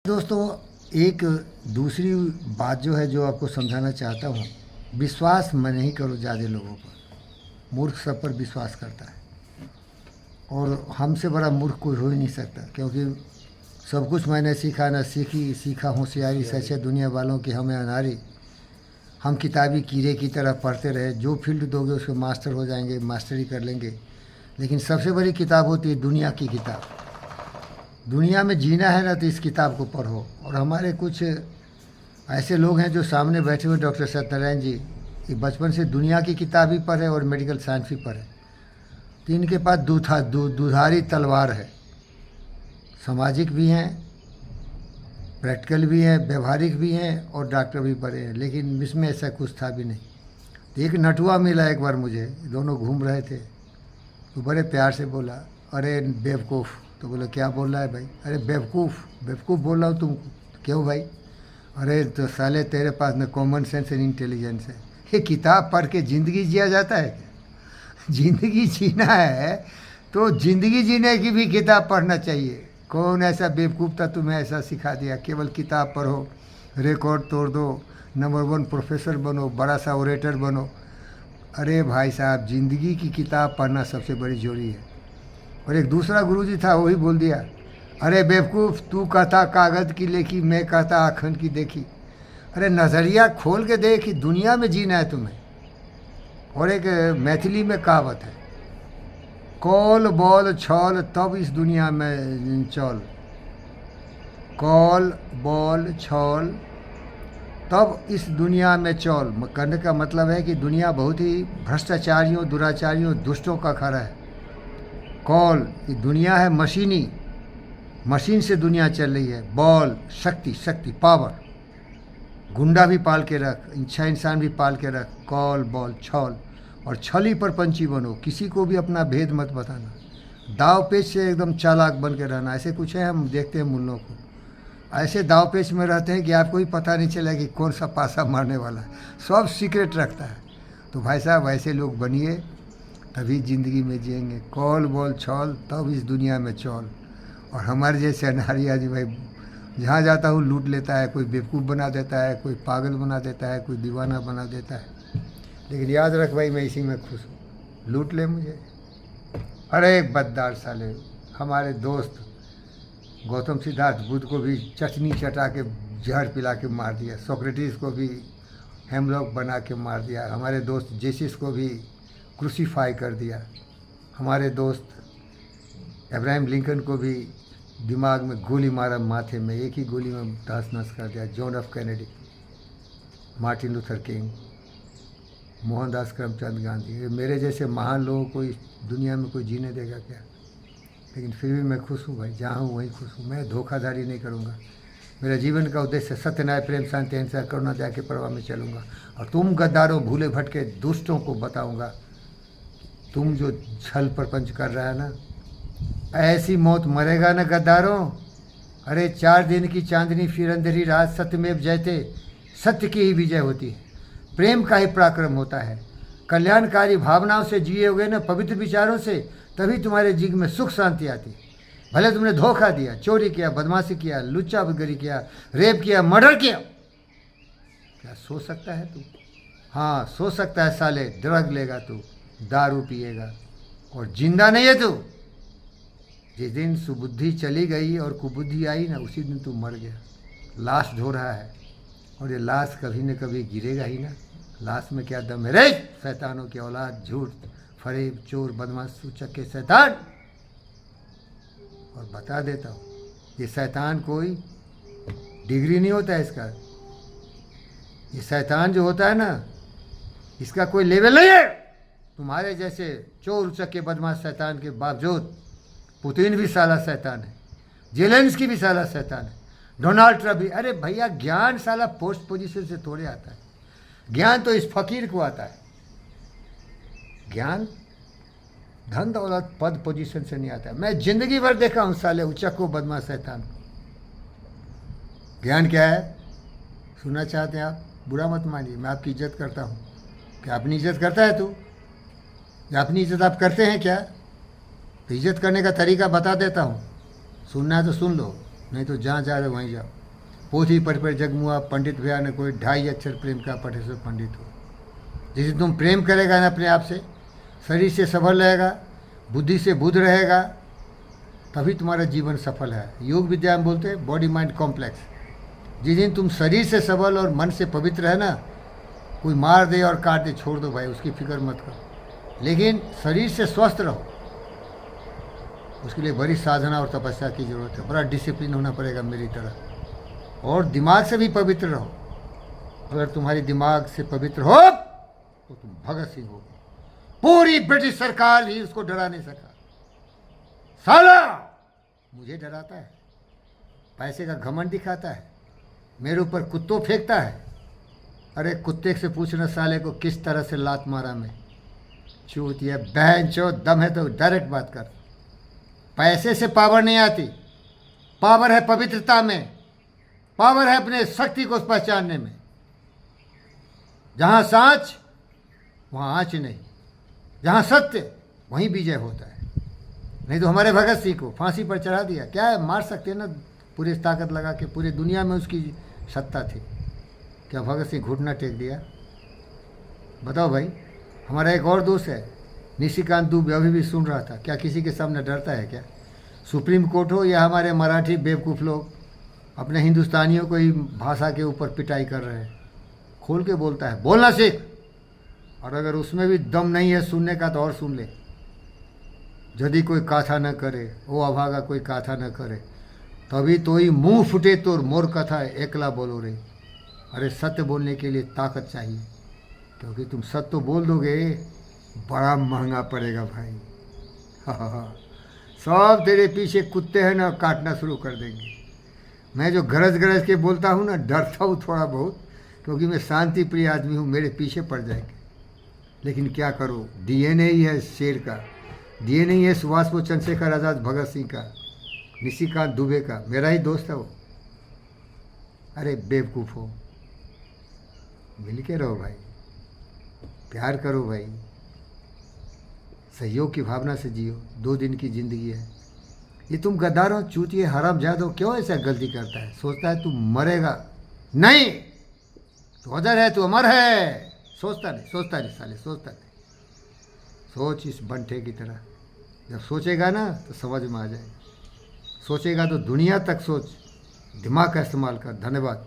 दोस्तों, एक दूसरी बात जो है जो आपको समझाना चाहता हूँ, विश्वास मैं नहीं करो ज़्यादा लोगों पर। मूर्ख सब पर विश्वास करता है और हमसे बड़ा मूर्ख कोई हो ही नहीं सकता, क्योंकि सब कुछ मैंने सीखा न सीखा होशियारी सच है दुनिया वालों की हमें अनारी। हम किताबी कीड़े की तरह पढ़ते रहे, जो फील्ड दोगे उसके मास्टर हो जाएंगे, मास्टरी कर लेंगे। लेकिन सबसे बड़ी किताब होती है दुनिया की किताब। दुनिया में जीना है ना तो इस किताब को पढ़ो। और हमारे कुछ ऐसे लोग हैं जो सामने बैठे हुए, डॉक्टर सत्यनारायण जी, ये बचपन से दुनिया की किताब ही पढ़े और मेडिकल साइंस भी पढ़े, तो इनके पास दुधारी तलवार है। सामाजिक भी हैं, प्रैक्टिकल भी हैं, व्यवहारिक भी हैं और डॉक्टर भी पढ़े हैं, लेकिन इसमें ऐसा कुछ था भी नहीं। तो एक नटुआ मिला एक बार मुझे, दोनों घूम रहे थे, तो बड़े प्यार से बोला, अरे बेवकूफ़। तो बोला क्या बोल रहा है भाई? अरे बेवकूफ़ बोल रहा हूँ तुम। क्यों भाई? अरे तो साले तेरे पास न कॉमन सेंस एंड इंटेलिजेंस है। ये किताब पढ़ के ज़िंदगी जिया जाता है क्या? ज़िंदगी जीना है तो ज़िंदगी जीने की भी किताब पढ़ना चाहिए। कौन ऐसा बेवकूफ़ था तुम्हें ऐसा सिखा दिया? केवल किताब पढ़ो, रिकॉर्ड तोड़ दो, नंबर 1 प्रोफेसर बनो, बड़ा सा ओरेटर बनो। अरे भाई साहब, ज़िंदगी की किताब पढ़ना सबसे बड़ी जोड़ी है। और एक दूसरा गुरुजी था, वही बोल दिया, अरे बेवकूफ़, तू कहता कागज़ की लेखी, मैं कहता आखन की देखी। अरे नज़रिया खोल के देख कि दुनिया में जीना है तुम्हें। और एक मैथिली में कहावत है, कौल बॉल छौल तब इस दुनिया में चल। कौल बॉल छौल तब इस दुनिया में चौल। कहने का मतलब है कि दुनिया बहुत ही भ्रष्टाचारियों, दुराचारियों, दुष्टों का खरा है। कौल, ये दुनिया है मशीनी, मशीन से दुनिया चल रही है। बॉल, शक्ति पावर, गुंडा भी पाल के रख, अच्छा इंसान भी पाल के रख। कौल बॉल छौल, और छली पर पंछी बनो, किसी को भी अपना भेद मत बताना। दाव पेच से एकदम चालाक बन के रहना। ऐसे कुछ है, हम देखते हैं मुल्लों को ऐसे दाव पेच में रहते हैं कि आपको ही पता नहीं चला कि कौन सा पासा मारने वाला है, सब सीक्रेट रखता है। तो भाई साहब, ऐसे लोग बनिए, तभी ज़िंदगी में जिएंगे। कौल बॉल छौल तब इस दुनिया में चौल। और हमारे जैसे अनारी आदमी भाई जहाँ जाता हूँ लूट लेता है, कोई बेवकूफ़ बना देता है, कोई पागल बना देता है, कोई दीवाना बना देता है। लेकिन याद रख भाई, मैं इसी में खुश हूँ, लूट ले मुझे। अरे बददार साले, हमारे दोस्त गौतम सिद्धार्थ बुद्ध को भी चटनी चटा के जहर पिला के मार दिया, सोक्रेटिस को भी हेमलॉक बना के मार दिया, हमारे दोस्त जेसिस को भी क्रूसीफाई कर दिया, हमारे दोस्त अब्राहम लिंकन को भी दिमाग में गोली मारा, माथे में एक ही गोली में तहस नहस कर दिया। John F Kennedy, Martin Luther king, Mohandas Karamchand Gandhi, ये मेरे जैसे महान लोगों को इस दुनिया में कोई जीने देगा क्या? लेकिन फिर भी मैं खुश हूँ भाई, जहाँ हूँ वहीं खुश हूँ। मैं धोखाधड़ी नहीं करूँगा। मेरा जीवन का उद्देश्य सत्य, न्याय, प्रेम, शांति, अहिंसा, करुणा, दया के प्रवाह में चलूँगा। और तुम गद्दारों, भूले भटके दुष्टों को बताऊँगा, तुम जो छल प्रपंच कर रहा है ना, ऐसी मौत मरेगा ना गद्दारों। अरे 4 दिन की चांदनी फिर अंधेरी रात, सत्यमेव जयते, सत्य की ही विजय होती है, प्रेम का ही पराक्रम होता है। कल्याणकारी भावनाओं से जियोगे ना, पवित्र विचारों से, तभी तुम्हारे जीवन में सुख शांति आती है। भले तुमने धोखा दिया, चोरी किया, बदमाशी किया, लुच्चागिरी किया, रेप किया, मर्डर किया, क्या सोच सकता है तू? हाँ सोच सकता है साले, ड्रग लेगा तू, दारू पिएगा और जिंदा नहीं है तू। जिस दिन सुबुद्धि चली गई और कुबुद्धि आई ना, उसी दिन तू मर गया। लाश ढो रहा है और ये लाश कभी न कभी गिरेगा ही ना। लाश में क्या दम है रे? शैतानों की औलाद, झूठ, फरेब, चोर, बदमाश, सूचक के शैतान। और बता देता हूँ, ये शैतान कोई डिग्री नहीं होता है इसका। ये शैतान जो होता है ना, इसका कोई लेवल नहीं है। तुम्हारे जैसे चोर, उचक्के, बदमाश शैतान के बावजूद पुतिन भी साला शैतान है, जेलेंस्की भी साला शैतान है, डोनाल्ड ट्रम्प भी। अरे भैया, ज्ञान साला पोस्ट पोजीशन से थोड़े आता है, ज्ञान तो इस फकीर को आता है। ज्ञान धन दौलत पद पोजीशन से नहीं आता है। मैं जिंदगी भर देखा हूँ साले उचक्को, बदमाश, शैतान को। ज्ञान क्या है सुनना चाहते हैं आप? बुरा मत मानिए, मैं आपकी इज्जत करता हूँ। क्या अपनी इज्जत करता है तू? या अपनी इज्जत आप करते हैं क्या? तो इज्जत करने का तरीका बता देता हूँ, सुनना है तो सुन लो। नहीं तो जहाँ जा रहे वहीं जाओ। पोथी पढ़ पढ़ जगमुआ पंडित भैया ने कोई 2.5 अक्षर प्रेम का पढ़े सो पंडित हो। जिसे तुम प्रेम करेगा ना अपने आप से, शरीर से सबल रहेगा, बुद्धि से बुद्ध रहेगा, तभी तुम्हारा जीवन सफल है। योग विद्या में बोलते हैं बॉडी माइंड कॉम्प्लेक्स। जिस दिन तुम शरीर से सबल और मन से पवित्र है ना, कोई मार दे और काट दे छोड़ दो भाई, उसकी फिक्र मत करो, लेकिन शरीर से स्वस्थ रहो। उसके लिए बड़ी साधना और तपस्या की जरूरत है, बड़ा डिसिप्लिन होना पड़ेगा मेरी तरह। और दिमाग से भी पवित्र रहो। अगर तुम्हारी दिमाग से पवित्र हो तो तुम भगत सिंह हो। पूरी ब्रिटिश सरकार भी उसको डरा नहीं सका। साला मुझे डराता है, पैसे का घमंड दिखाता है, मेरे ऊपर कुत्तों फेंकता है। अरे कुत्ते से पूछना साले को किस तरह से लात मारा मैं। चूतिया बहन चो, दम है तो डायरेक्ट बात कर। पैसे से पावर नहीं आती, पावर है पवित्रता में, पावर है अपने शक्ति को पहचानने में। जहाँ सांच वहाँ आँच नहीं, जहाँ सत्य वहीं विजय होता है। नहीं तो हमारे भगत सिंह को फांसी पर चढ़ा दिया, क्या है, मार सकते हैं ना पूरी ताकत लगा के, पूरी दुनिया में उसकी सत्ता थी। क्या भगत सिंह घुटना टेक दिया? बताओ भाई। हमारा एक और दोस्त है निशिकांत दुबे, अभी भी सुन रहा था। क्या किसी के सामने डरता है क्या? सुप्रीम कोर्ट हो या हमारे मराठी बेवकूफ़ लोग अपने हिंदुस्तानियों को ही भाषा के ऊपर पिटाई कर रहे हैं। खोल के बोलता है, बोलना सीख। और अगर उसमें भी दम नहीं है सुनने का तो और सुन ले। यदि कोई काथा न करे, वो अभागा कोई काथा न करे, तभी तो ही मुंह फुटे तोर मोर कथा एकला बोलो रे। अरे सत्य बोलने के लिए ताकत चाहिए, क्योंकि तुम सत्य तो बोल दोगे बड़ा महंगा पड़ेगा भाई। सब तेरे पीछे कुत्ते हैं ना, काटना शुरू कर देंगे। मैं जो गरज गरज के बोलता हूँ ना, डरता हूँ थोड़ा बहुत, क्योंकि मैं शांति प्रिय आदमी हूँ, मेरे पीछे पड़ जाएंगे। लेकिन क्या करो, डीएनए ही है शेर का, डीएनए ही है सुभाष बोस चंद्रशेखर आज़ाद भगत सिंह का, निशिकांत दुबे का, मेरा ही दोस्त है वो। अरे बेवकूफ़ हो, मिल के रहो भाई, प्यार करो भाई, सहयोग की भावना से जियो। 2 दिन की ज़िंदगी है। ये तुम गद्दारों चूतिए हरामजादों क्यों ऐसा गलती करता है? सोचता है तू मरेगा, नहीं, तू अजर है, तू अमर है। सोचता नहीं साले, सोचता नहीं। सोच इस बंठे की तरह, जब सोचेगा ना तो समझ में आ जाएगा। सोचेगा तो दुनिया तक सोच, दिमाग का इस्तेमाल कर। धन्यवाद।